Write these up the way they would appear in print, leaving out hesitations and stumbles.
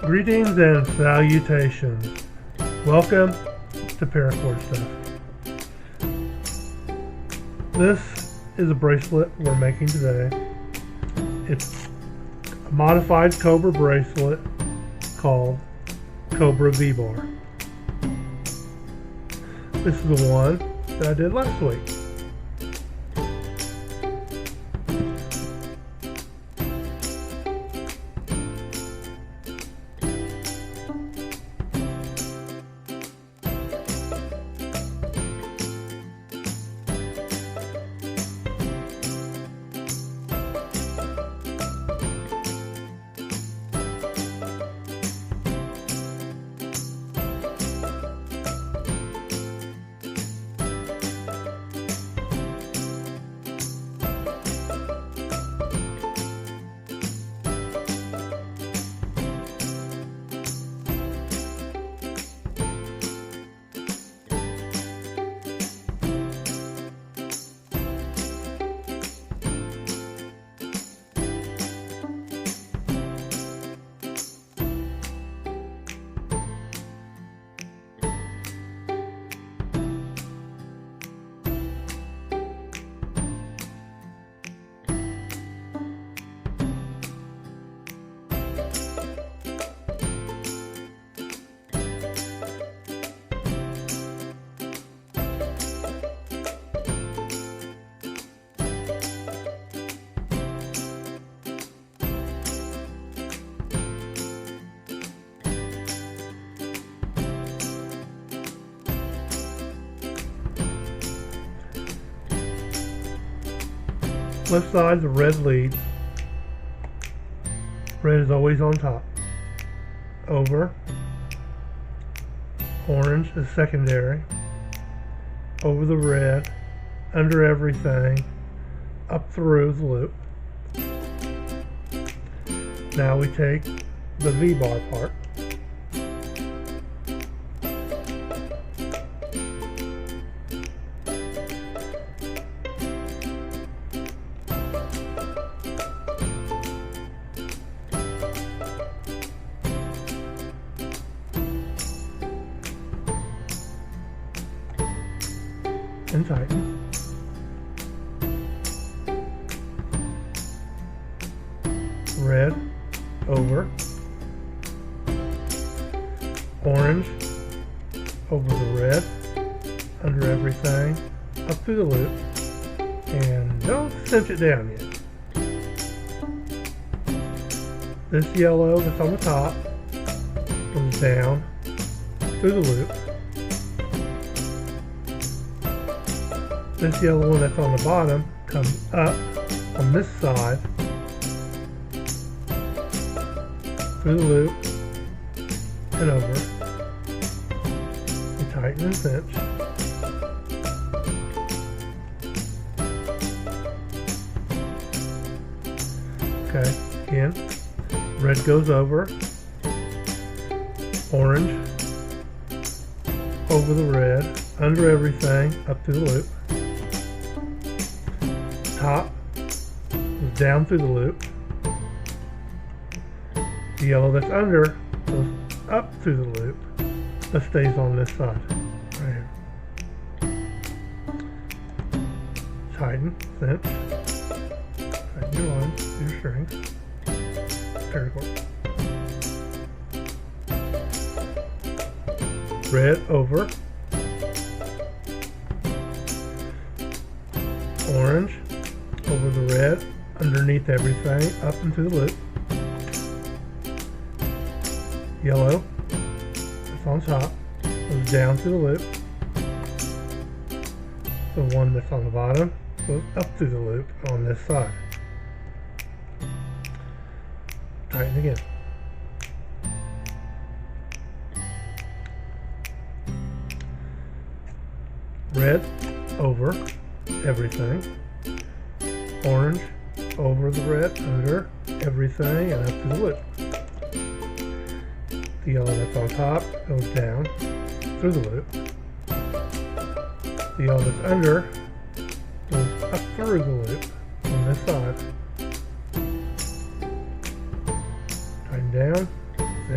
Greetings and salutations. Welcome to Paracord Stuff. This is a bracelet we're making today. It's a modified Cobra bracelet called Cobra V-Bar. This is the one that I did last week. Left side's a red lead. Red is always on top. Over. Orange is secondary. Over the red. Under everything. Up through the loop. Now we take the V-bar part. And tighten. Red over. Orange over the red. Under everything. Up through the loop. And don't cinch it down yet. This yellow that's on the top goes down through the loop. This yellow one that's on the bottom comes up on this side through the loop and over. You tighten and cinch. Okay, again, red goes over, orange over the red, under everything, up through the loop. Top goes down through the loop. The yellow that's under goes up through the loop that stays on this side right here. Tighten, cinch, tighten your lines, your strings, paracord. Red over, orange over the red, underneath everything, up into the loop. Yellow, that's on top, goes down to the loop. The one that's on the bottom goes up through the loop on this side. Tighten again. Red over everything. Orange over the red, under everything, and up to the loop. The yellow that's on top goes down through the loop. The yellow that's under goes up through the loop on this side. Tighten down,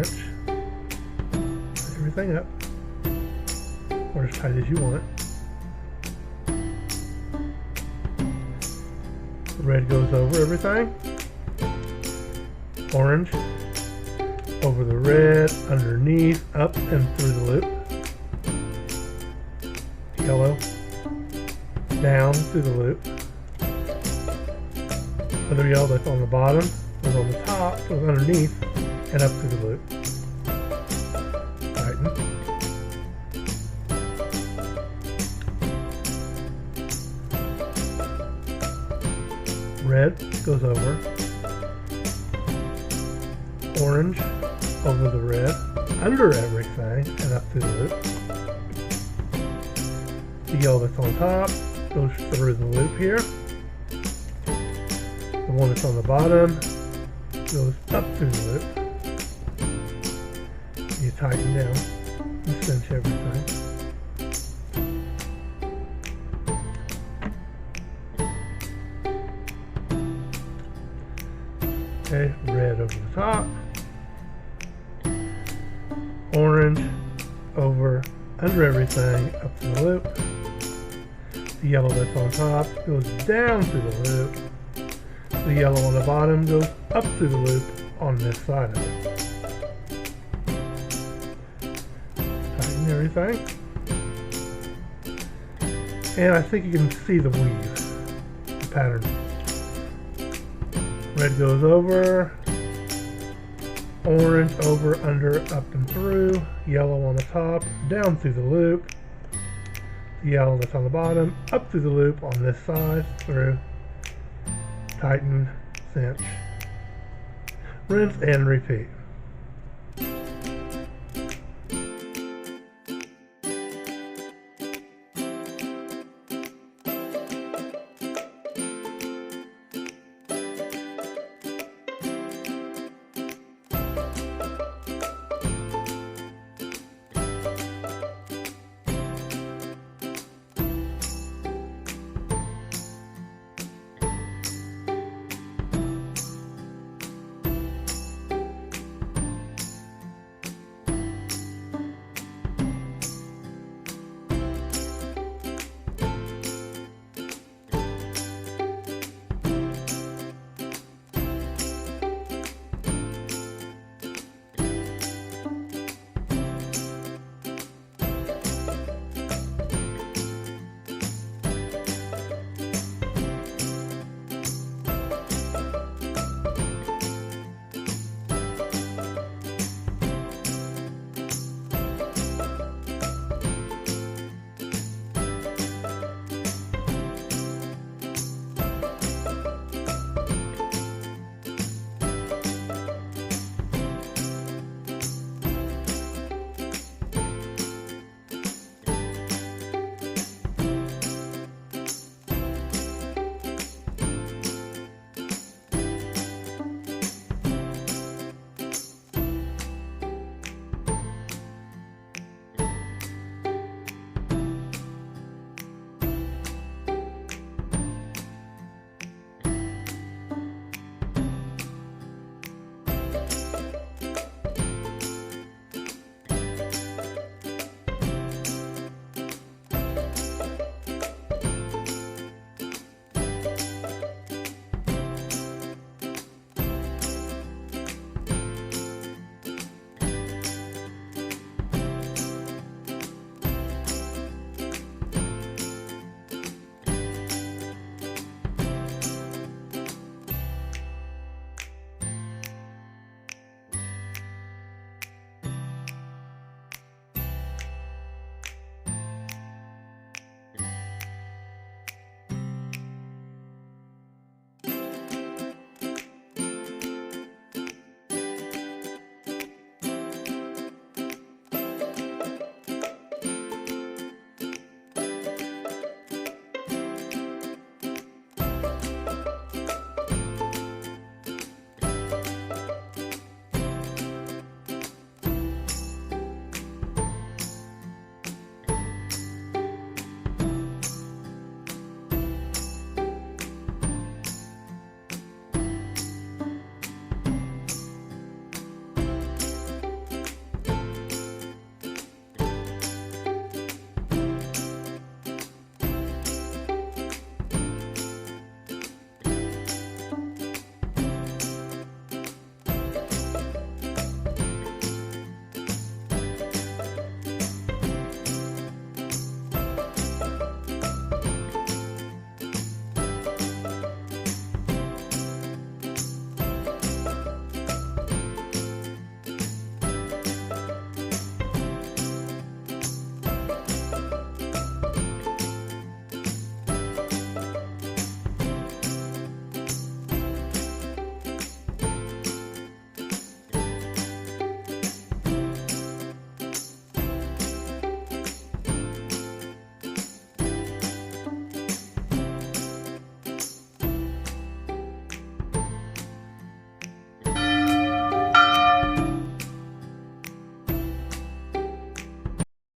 cinch. Put everything up, or as tight as you want it. Red goes over everything. Orange over the red, underneath, up and through the loop. Yellow down through the loop. Other yellow that's on the bottom goes on the top, goes underneath, and up through the loop. Tighten. Red goes over. Orange over the red, under everything, and up through the loop. The yellow that's on top goes through the loop here. The one that's on the bottom goes up through the loop. You tighten down and cinch everything. Okay, red over the top. Orange over under everything, up to the loop. The yellow that's on top goes down through the loop. The yellow on the bottom goes up through the loop on this side of it. Tighten everything. And I think you can see the weave, the pattern. Red goes over. Orange over, under, up and through. Yellow on the top, down through the loop. The yellow that's on the bottom, up through the loop on this side, through. Tighten, cinch. Rinse and repeat.